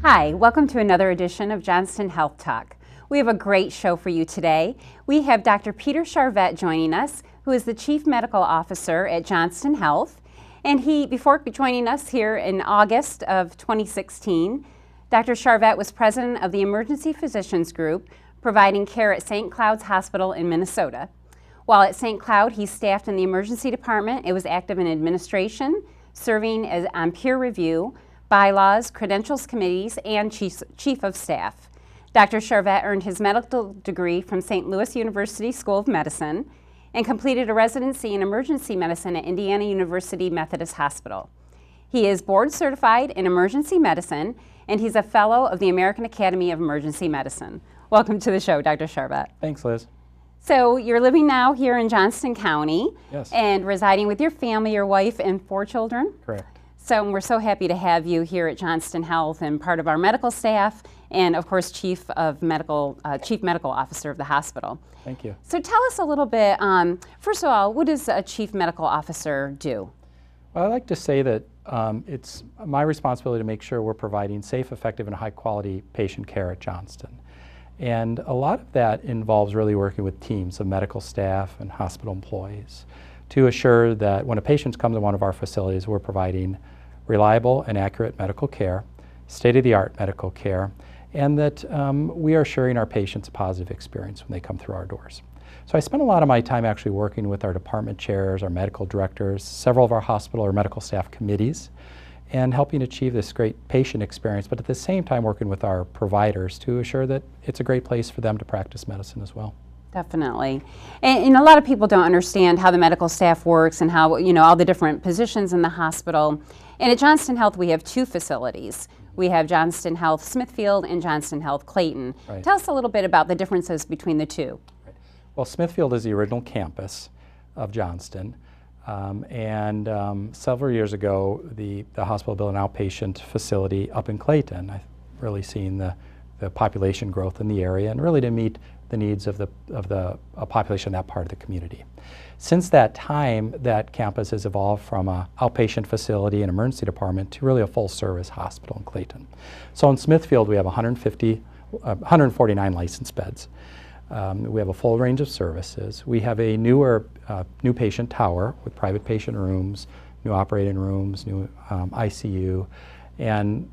Hi, welcome to another edition of Johnston Health Talk. We have a great show for you today. We have Dr. Peter Charvet joining us, who is the Chief Medical Officer at Johnston Health. And before joining us here in August of 2016, Dr. Charvet was president of the Emergency Physicians Group, providing care at St. Cloud's Hospital in Minnesota. While at St. Cloud, he staffed in the emergency department. It was active in administration, serving on peer review, bylaws, credentials committees, and chief of staff. Dr. Charvet earned his medical degree from St. Louis University School of Medicine and completed a residency in emergency medicine at Indiana University Methodist Hospital. He is board certified in emergency medicine, and he's a fellow of the American Academy of Emergency Medicine. Welcome to the show, Dr. Charvet. Thanks, Liz. So you're living now here in Johnston County. Yes. And residing with your family, your wife, and 4 children? Correct. So we're so happy to have you here at Johnston Health and part of our medical staff, and of course Chief Medical Officer of the hospital. Thank you. So tell us a little bit, first of all, what does a Chief Medical Officer do? Well, I like to say that it's my responsibility to make sure we're providing safe, effective, and high-quality patient care at Johnston. And a lot of that involves really working with teams of medical staff and hospital employees to assure that when a patient comes to one of our facilities, we're providing reliable and accurate medical care, state-of-the-art medical care, and that we are assuring our patients a positive experience when they come through our doors. So I spend a lot of my time actually working with our department chairs, our medical directors, several of our hospital or medical staff committees, and helping achieve this great patient experience, but at the same time working with our providers to assure that it's a great place for them to practice medicine as well. Definitely. And a lot of people don't understand how the medical staff works and how, all the different positions in the hospital. And at Johnston Health, we have 2 facilities. We have Johnston Health Smithfield and Johnston Health Clayton. Right. Tell us a little bit about the differences between the 2. Right. Well, Smithfield is the original campus of Johnston. Several years ago, the hospital built an outpatient facility up in Clayton. I've really seen the population growth in the area and really to meet the needs of the population in that part of the community. Since that time, that campus has evolved from an outpatient facility and emergency department to really a full-service hospital in Clayton. So in Smithfield, we have 149 licensed beds. We have a full range of services. We have a new patient tower with private patient rooms, new operating rooms, new ICU, and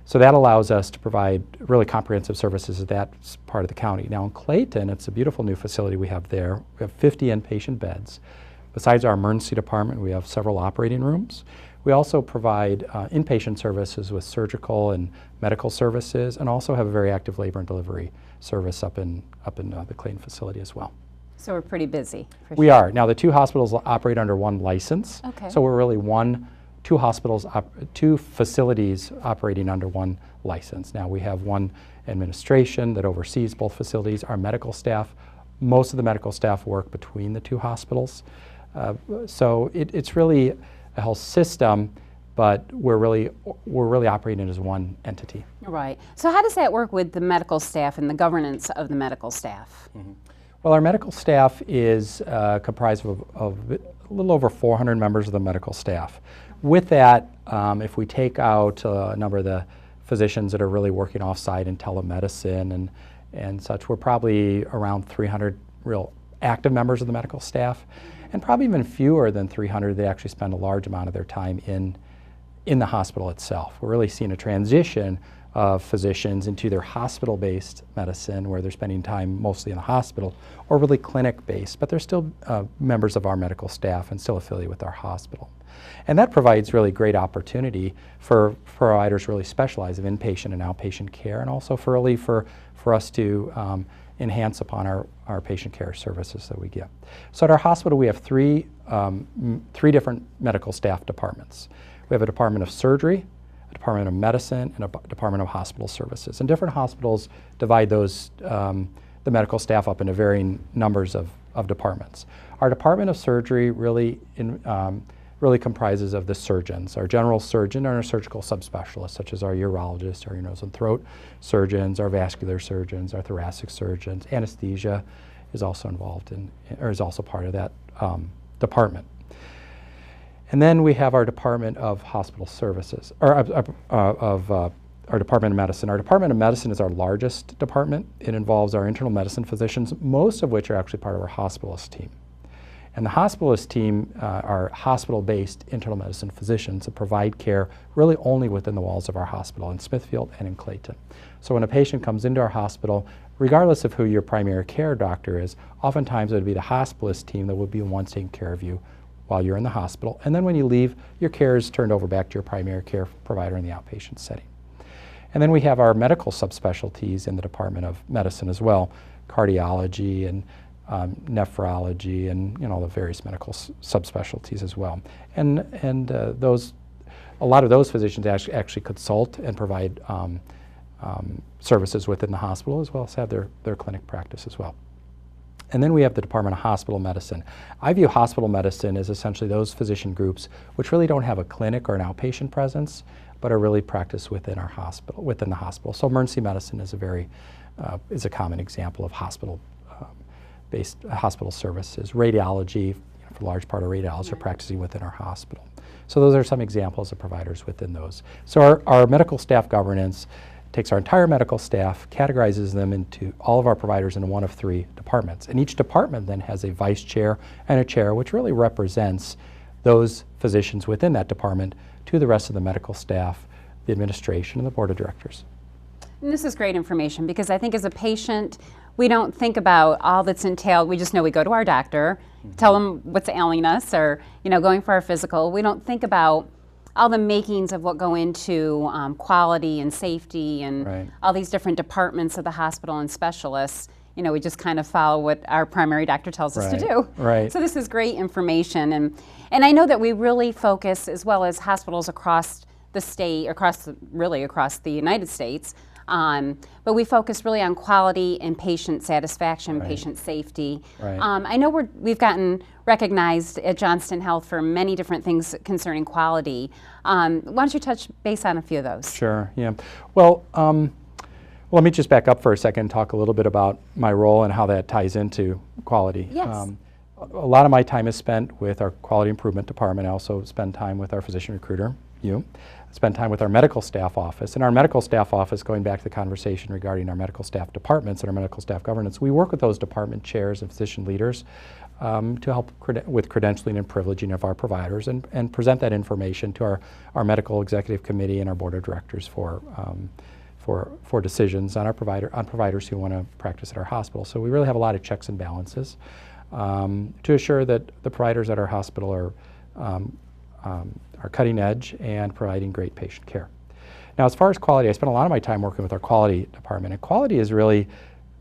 so that allows us to provide really comprehensive services at that part of the county. Now in Clayton, it's a beautiful new facility we have there. We have 50 inpatient beds. Besides our emergency department, we have several operating rooms. We also provide inpatient services with surgical and medical services, and also have a very active labor and delivery service up in the Clayton facility as well. So we're pretty busy. We are. Now the 2 hospitals operate under one license. Okay. So we're really 2 facilities operating under one license. Now we have one administration that oversees both facilities. Our medical staff, most of the medical staff work between the 2 hospitals. So it's really a health system, but we're really operating as one entity. Right. So how does that work with the medical staff and the governance of the medical staff? Mm-hmm. Well, our medical staff is comprised of a little over 400 members of the medical staff. With that, if we take out a number of the physicians that are really working off-site in telemedicine and such, we're probably around 300 real active members of the medical staff, and probably even fewer than 300 that actually spend a large amount of their time in the hospital itself. We're really seeing a transition of physicians into their hospital-based medicine, where they're spending time mostly in the hospital, or really clinic-based, but they're still members of our medical staff and still affiliated with our hospital. And that provides really great opportunity for providers really specialize in inpatient and outpatient care, and also for us to enhance upon our patient care services that we give. So at our hospital, we have three different medical staff departments. We have a department of surgery, a department of medicine, and a department of hospital services. And different hospitals divide those, the medical staff up into varying numbers of departments. Our department of surgery really comprises of the surgeons, our general surgeon and our surgical subspecialists, such as our urologists, our ear, nose, and throat surgeons, our vascular surgeons, our thoracic surgeons. Anesthesia is also involved or is also part of that department. And then we have our department of hospital services, or our Department of Medicine. Our Department of Medicine is our largest department. It involves our internal medicine physicians, most of which are actually part of our hospitalist team. And the hospitalist team are hospital-based internal medicine physicians that provide care really only within the walls of our hospital in Smithfield and in Clayton. So when a patient comes into our hospital, regardless of who your primary care doctor is, oftentimes it would be the hospitalist team that would be the ones taking care of you while you're in the hospital. And then when you leave, your care is turned over back to your primary care provider in the outpatient setting. And then we have our medical subspecialties in the Department of Medicine as well, cardiology and nephrology and the various medical subspecialties as well. And a lot of those physicians actually consult and provide services within the hospital as well as have their clinic practice as well. And then we have the Department of Hospital Medicine. I view hospital medicine as essentially those physician groups which really don't have a clinic or an outpatient presence, but are really practiced within our hospital, within the hospital. So emergency medicine is a common example of hospital-based hospital services. Radiology, for a large part of radiologists are practicing within our hospital. So those are some examples of providers within those. So our medical staff governance takes our entire medical staff, categorizes them into all of our providers into one of three departments. And each department then has a vice chair and a chair, which really represents those physicians within that department to the rest of the medical staff, the administration, and the board of directors. And this is great information because I think as a patient, we don't think about all that's entailed. We just know we go to our doctor, tell them what's ailing us, or going for our physical. We don't think about all the makings of what go into quality and safety and all these different departments of the hospital and specialists. We just kind of follow what our primary doctor tells us to do. Right. So this is great information. And I know that we really focus, as well as hospitals across the state, across the United States, but we focus really on quality and patient satisfaction, patient safety. I know we've gotten recognized at Johnston Health for many different things concerning quality. Why don't you touch base on a few of those? Sure, yeah. Well, let me just back up for a second and talk a little bit about my role and how that ties into quality. Yes. A lot of my time is spent with our quality improvement department. I also spend time with our physician recruiter, you. I spend time with our medical staff office. And our medical staff office, going back to the conversation regarding our medical staff departments and our medical staff governance, we work with those department chairs and physician leaders to help with credentialing and privileging of our providers and present that information to our medical executive committee and our board of directors for decisions on providers who want to practice at our hospital. So we really have a lot of checks and balances to assure that the providers at our hospital are cutting edge and providing great patient care. Now, as far as quality, I spend a lot of my time working with our quality department, and quality is really,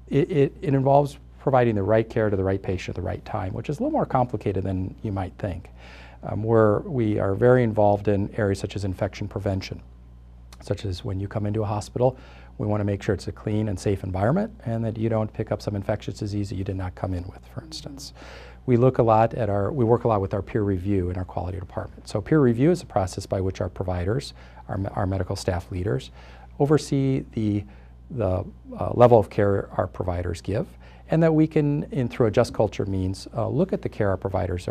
it involves providing the right care to the right patient at the right time, which is a little more complicated than you might think. We are very involved in areas such as infection prevention, such as when you come into a hospital, we want to make sure it's a clean and safe environment and that you don't pick up some infectious disease that you did not come in with, for instance. We work a lot with our peer review in our quality department. So peer review is a process by which our providers, our medical staff leaders, oversee the level of care our providers give, and that we can, through a just culture means, look at the care our providers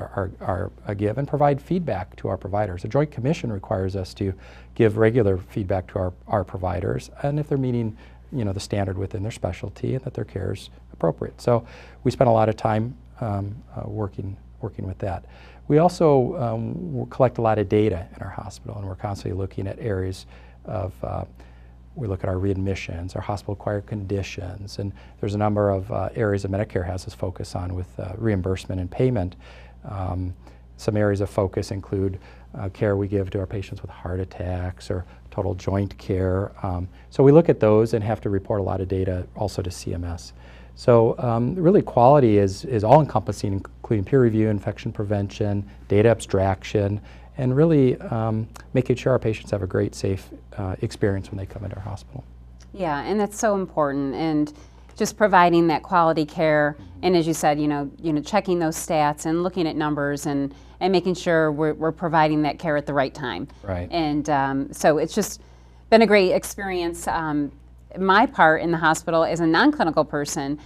give and provide feedback to our providers. A joint commission requires us to give regular feedback to our providers, and if they're meeting the standard within their specialty and that their care is appropriate. So we spend a lot of time working with that. We also collect a lot of data in our hospital, and we're constantly looking at areas of, we look at our readmissions, our hospital-acquired conditions, and there's a number of areas that Medicare has us focus on with reimbursement and payment. Some areas of focus include care we give to our patients with heart attacks or total joint care. So we look at those and have to report a lot of data also to CMS. So really quality is all-encompassing, including peer review, infection prevention, data abstraction, and really making sure our patients have a great, safe experience when they come into our hospital. Yeah, and that's so important, and just providing that quality care, and as you said, checking those stats and looking at numbers and making sure we're providing that care at the right time. Right. And so it's just been a great experience. My part in the hospital as a non-clinical person,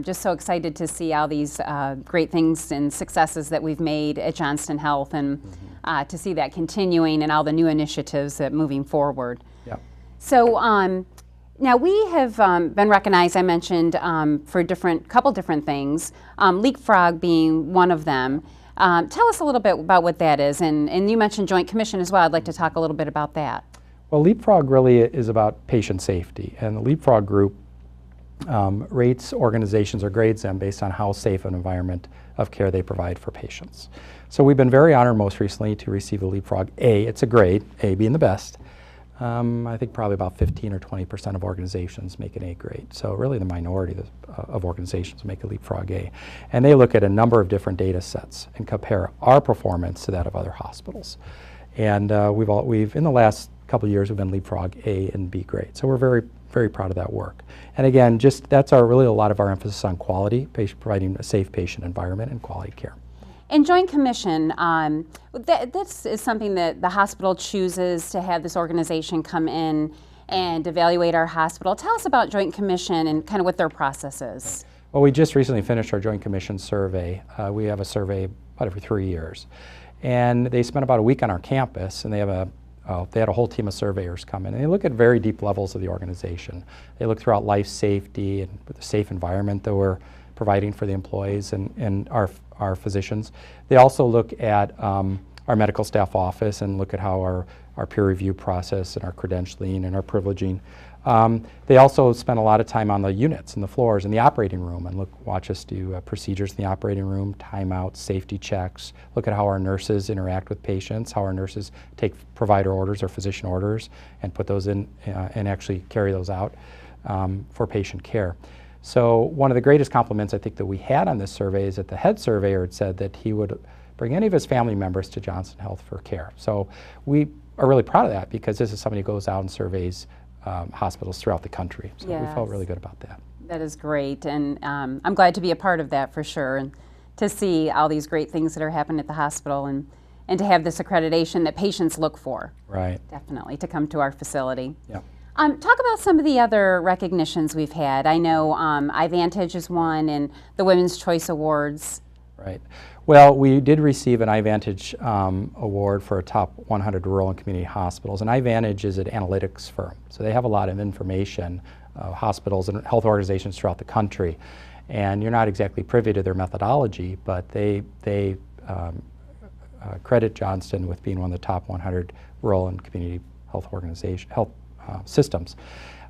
just so excited to see all these great things and successes that we've made at Johnston Health, and to see that continuing and all the new initiatives that moving forward. Yeah. So now we have been recognized, I mentioned, for couple different things, leapfrog being one of them. Tell us a little bit about what that is, and you mentioned Joint Commission as well. I'd like to talk a little bit about that. Well, leapfrog really is about patient safety, and the leapfrog group rates organizations or grades them based on how safe an environment of care they provide for patients. So we've been very honored most recently to receive the leapfrog A. It's a grade, A being the best. I think probably about 15 or 20% of organizations make an A grade. So really the minority of organizations make a leapfrog A. And they look at a number of different data sets and compare our performance to that of other hospitals. And we've in the last couple of years, we've been leapfrog A and B grade. So we're very, very proud of that work. And again, that's really a lot of our emphasis on quality, providing a safe patient environment and quality care. And Joint Commission, this is something that the hospital chooses to have this organization come in and evaluate our hospital. Tell us about Joint Commission and kind of what their process is. Well, we just recently finished our Joint Commission survey. We have a survey about every 3 years. And they spent about a week on our campus, and they had a whole team of surveyors come in, and they look at very deep levels of the organization. They look throughout life safety and the safe environment that we're providing for the employees and our physicians. They also look at our medical staff office and look at how our peer review process and our credentialing and our privileging. They also spend a lot of time on the units and the floors and the operating room and watch us do procedures in the operating room, timeouts, safety checks, look at how our nurses interact with patients, how our nurses take provider orders or physician orders and put those in and actually carry those out for patient care. So one of the greatest compliments I think that we had on this survey is that the head surveyor had said that he would bring any of his family members to Johnston Health for care. So we are really proud of that because this is somebody who goes out and surveys hospitals throughout the country. So yes. We felt really good about that. That is great, and I'm glad to be a part of that for sure, and to see all these great things that are happening at the hospital and to have this accreditation that patients look for. Right. Definitely, to come to our facility. Yeah. Talk about some of the other recognitions we've had. I know iVantage is one, and the Women's Choice Awards. Right. Well, we did receive an iVantage award for a top 100 rural and community hospitals. And iVantage is an analytics firm, so they have a lot of information, hospitals and health organizations throughout the country. And you're not exactly privy to their methodology, but they credit Johnston with being one of the top 100 rural and community health systems.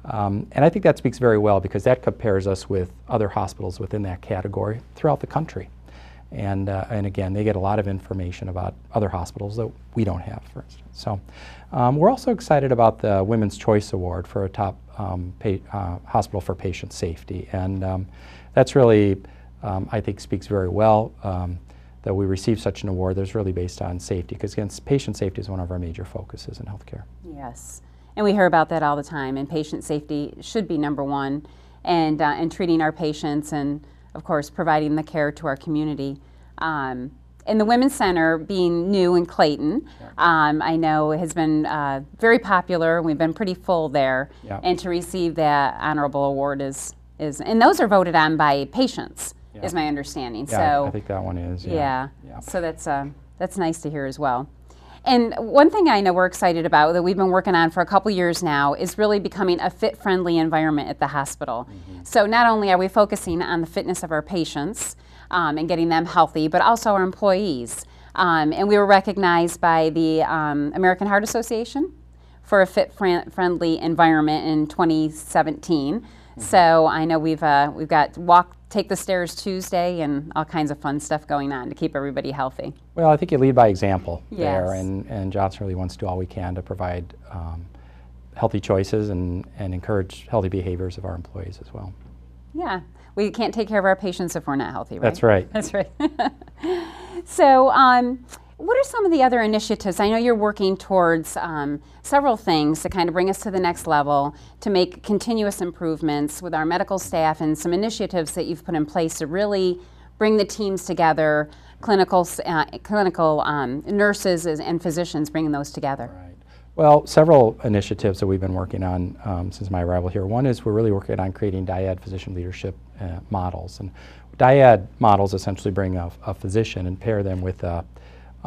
And I think that speaks very well because that compares us with other hospitals within that category throughout the country. And again, they get a lot of information about other hospitals that we don't have, for instance. So we're also excited about the Women's Choice Award for a top hospital for patient safety. And that's really, I think, speaks very well that we receive such an award that's really based on safety, because again, patient safety is one of our major focuses in healthcare. Yes. And we hear about that all the time, and patient safety should be number one, and treating our patients and, of course, providing the care to our community. And the Women's Center, being new in Clayton, I know has been very popular. We've been pretty full there, and to receive that honorable award is and those are voted on by patients, is my understanding. Yeah, so I think that one is. Yeah. So that's nice to hear as well. And one thing I know we're excited about that we've been working on for a couple years now is really becoming a fit-friendly environment at the hospital. Mm-hmm. So not only are we focusing on the fitness of our patients and getting them healthy, but also our employees. And we were recognized by the American Heart Association for a fit-friendly environment in 2017. Mm-hmm. So I know we've got Take the Stairs Tuesday and all kinds of fun stuff going on to keep everybody healthy. Well, I think you lead by example there, Yes. and Johnston really wants to do all we can to provide healthy choices and encourage healthy behaviors of our employees as well. Yeah, we can't take care of our patients if we're not healthy, right? That's right. That's right. So what are some of the other initiatives? I know you're working towards several things to kind of bring us to the next level, to make continuous improvements with our medical staff, and some initiatives that you've put in place to really bring the teams together, clinical nurses and physicians, bringing those together. Right. Well, several initiatives that we've been working on since my arrival here. One is we're really working on creating dyad physician leadership models. And dyad models essentially bring a physician and pair them with a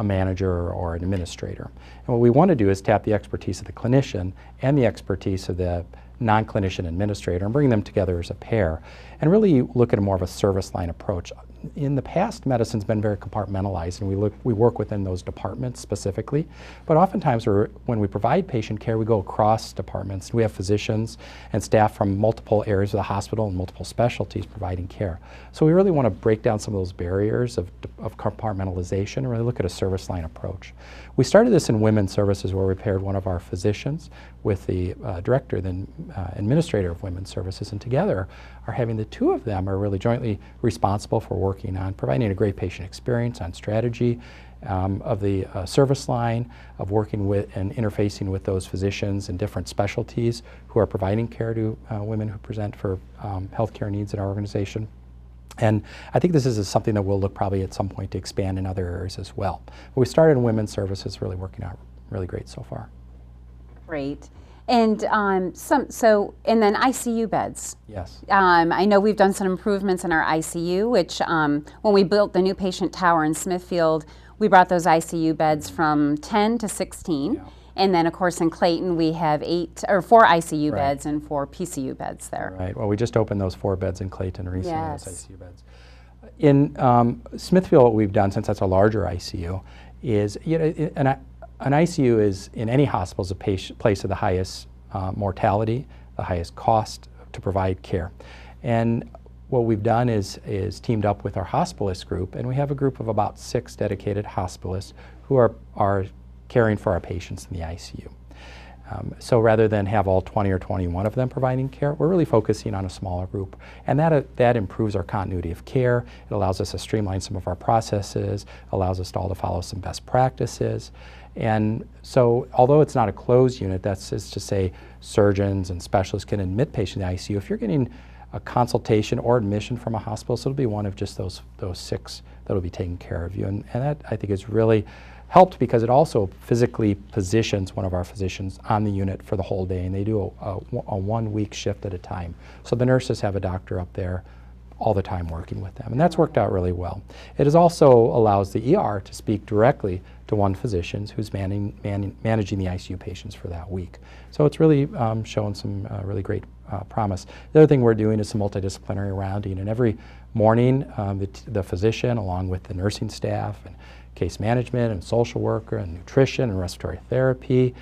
a manager or an administrator. And what we want to do is tap the expertise of the clinician and the expertise of the non-clinician administrator and bring them together as a pair and really look at more of a service line approach. In the past, medicine's been very compartmentalized, and we work within those departments specifically. But oftentimes, when we provide patient care, we go across departments. We have physicians and staff from multiple areas of the hospital and multiple specialties providing care. So we really want to break down some of those barriers of compartmentalization and really look at a service line approach. We started this in women's services, where we paired one of our physicians with the director, then administrator of women's services, and together are having the two of them are really jointly responsible for working on providing a great patient experience, on strategy of the service line, of working with and interfacing with those physicians in different specialties who are providing care to women who present for healthcare needs in our organization. And I think this is something that we'll look probably at some point to expand in other areas as well. But we started in women's services, really working out really great so far. Great. And and then ICU beds. Yes. I know we've done some improvements in our ICU, which when we built the new patient tower in Smithfield, we brought those ICU beds from 10 to 16. Yeah. And then, of course, in Clayton, we have 4 ICU beds and 4 PCU beds there. Right. Well, we just opened those 4 beds in Clayton recently, those ICU beds. In Smithfield, what we've done, since that's a larger ICU, is an ICU is, in any hospital, is a place of the highest mortality, the highest cost to provide care. And what we've done is teamed up with our hospitalist group, and we have a group of about 6 dedicated hospitalists who are caring for our patients in the ICU. So rather than have all 20 or 21 of them providing care, we're really focusing on a smaller group. And that improves our continuity of care. It allows us to streamline some of our processes, allows us all to follow some best practices. And so although it's not a closed unit, that's is to say surgeons and specialists can admit patients in the ICU. If you're getting a consultation or admission from a hospital, so it'll be one of just those 6 that'll be taking care of you. And that, I think, is really helped because it also physically positions one of our physicians on the unit for the whole day, and they do a 1-week shift at a time. So the nurses have a doctor up there all the time working with them, and that's worked out really well. It also allows the ER to speak directly to one physician who's managing the ICU patients for that week. So it's really shown some really great promise. The other thing we're doing is some multidisciplinary rounding, and every morning the physician, along with the nursing staff and case management and social worker and nutrition and respiratory therapy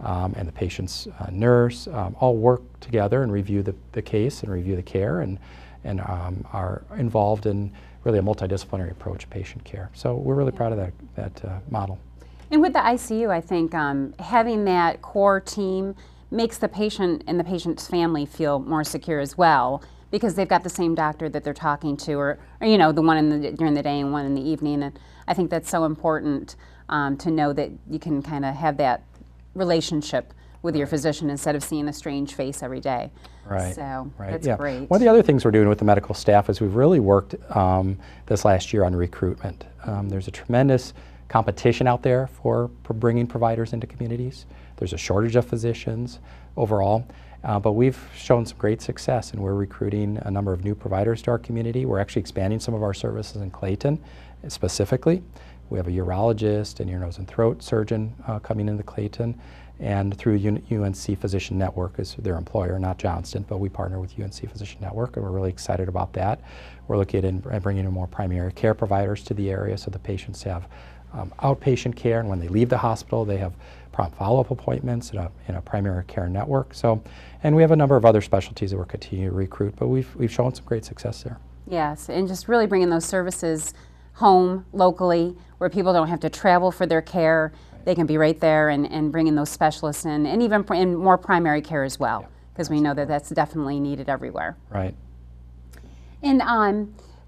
and the patient's nurse all work together and review the case and review the care and are involved in really a multidisciplinary approach to patient care. So we're really proud of that model. And with the ICU, I think having that core team makes the patient and the patient's family feel more secure as well, because they've got the same doctor that they're talking to, or you know, the one during the day and one in the evening. And I think that's so important to know that you can kind of have that relationship with your physician instead of seeing a strange face every day. Right. So that's yeah. great. One of the other things we're doing with the medical staff is we've really worked this last year on recruitment. There's a tremendous competition out there for bringing providers into communities. There's a shortage of physicians overall. But we've shown some great success, and we're recruiting a number of new providers to our community. We're actually expanding some of our services in Clayton specifically. We have a urologist and ear, nose, and throat surgeon coming into Clayton, and through UNC Physician Network is their employer, not Johnston, but we partner with UNC Physician Network, and we're really excited about that. We're looking at bringing in more primary care providers to the area so the patients have outpatient care, and when they leave the hospital, they have prompt follow-up appointments in a primary care network. So, and we have a number of other specialties that we're continuing to recruit, but we've shown some great success there. Yes, and just really bringing those services home locally, where people don't have to travel for their care. They can be right there and bringing those specialists in, and even in more primary care as well, because we know that that's definitely needed everywhere. Right. And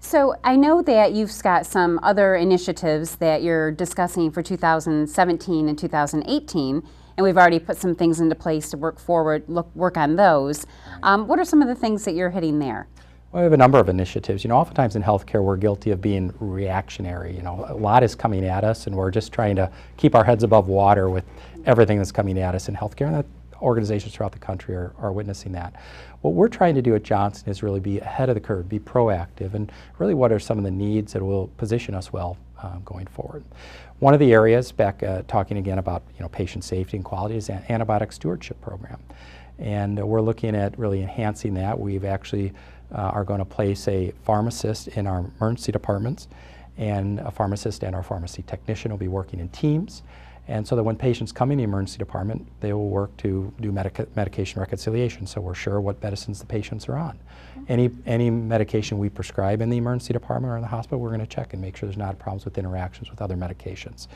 so I know that you've got some other initiatives that you're discussing for 2017 and 2018, and we've already put some things into place to work on those. What are some of the things that you're hitting there? Well, we have a number of initiatives. You know, oftentimes in healthcare, we're guilty of being reactionary. You know, a lot is coming at us, and we're just trying to keep our heads above water with everything that's coming at us in healthcare, and that organizations throughout the country are witnessing that. What we're trying to do at Johnston is really be ahead of the curve, be proactive, and really what are some of the needs that will position us well going forward. One of the areas, back talking again about patient safety and quality, is an antibiotic stewardship program. And we're looking at really enhancing that. We've actually are going to place a pharmacist in our emergency departments, and a pharmacist and our pharmacy technician will be working in teams. And so that when patients come in the emergency department, they will work to do medication reconciliation, so we're sure what medicines the patients are on. Any medication we prescribe in the emergency department or in the hospital, we're going to check and make sure there's not problems with interactions with other medications.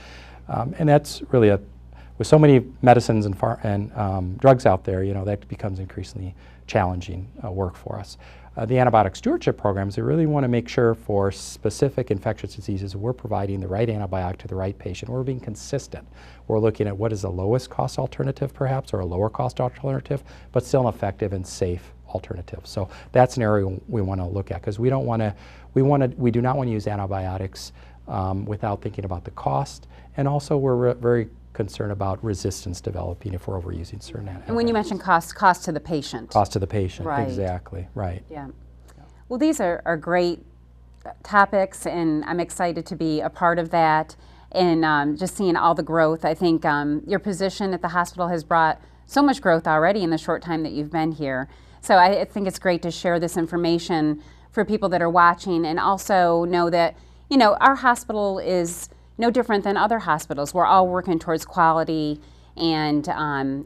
And that's really with so many medicines and drugs out there, that becomes increasingly challenging work for us. The antibiotic stewardship programs, they really want to make sure for specific infectious diseases we're providing the right antibiotic to the right patient. We're being consistent. We're looking at what is the lowest cost alternative perhaps, or a lower cost alternative, but still an effective and safe alternative. So that's an area we want to look at, because we do not want to use antibiotics without thinking about the cost, and also we're very concerned about resistance developing if we're overusing certain antibiotics. And when you mention cost to the patient. Cost to the patient, right. Exactly, right. Yeah. Well, these are great topics, and I'm excited to be a part of that, and just seeing all the growth. I think your position at the hospital has brought so much growth already in the short time that you've been here. So I think it's great to share this information for people that are watching, and also know that, our hospital is no different than other hospitals. We're all working towards quality and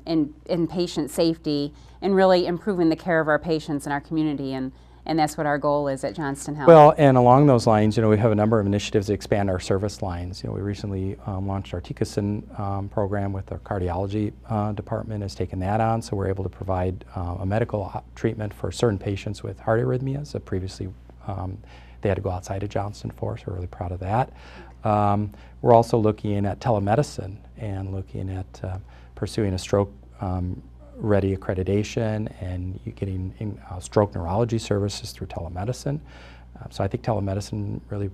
in patient safety, and really improving the care of our patients in our community, and that's what our goal is at Johnston Health. Well, and along those lines, we have a number of initiatives to expand our service lines. We recently launched our TICASIN program with our cardiology department, has taken that on, so we're able to provide a medical treatment for certain patients with heart arrhythmias that previously they had to go outside of Johnston for, so we're really proud of that. We're also looking at telemedicine and looking at pursuing a stroke ready accreditation and getting stroke neurology services through telemedicine. So I think telemedicine really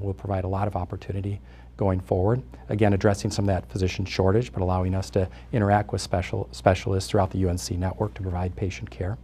will provide a lot of opportunity going forward. Again, addressing some of that physician shortage, but allowing us to interact with specialists throughout the UNC network to provide patient care.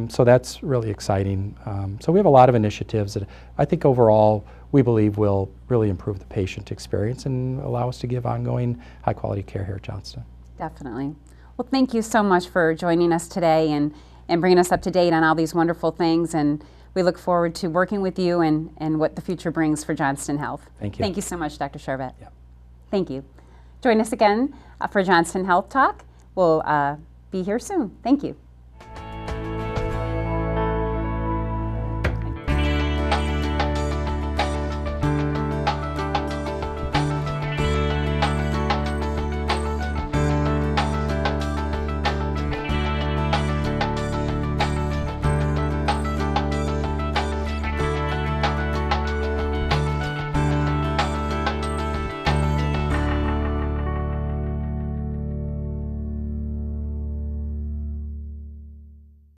So that's really exciting. So we have a lot of initiatives that I think overall we believe will really improve the patient experience and allow us to give ongoing high quality care here at Johnston. Definitely. Well, thank you so much for joining us today and bringing us up to date on all these wonderful things, and we look forward to working with you and what the future brings for Johnston Health. Thank you. Thank you so much, Dr. Charvet. Yeah. Thank you. Join us again for Johnston Health Talk. We'll be here soon. Thank you.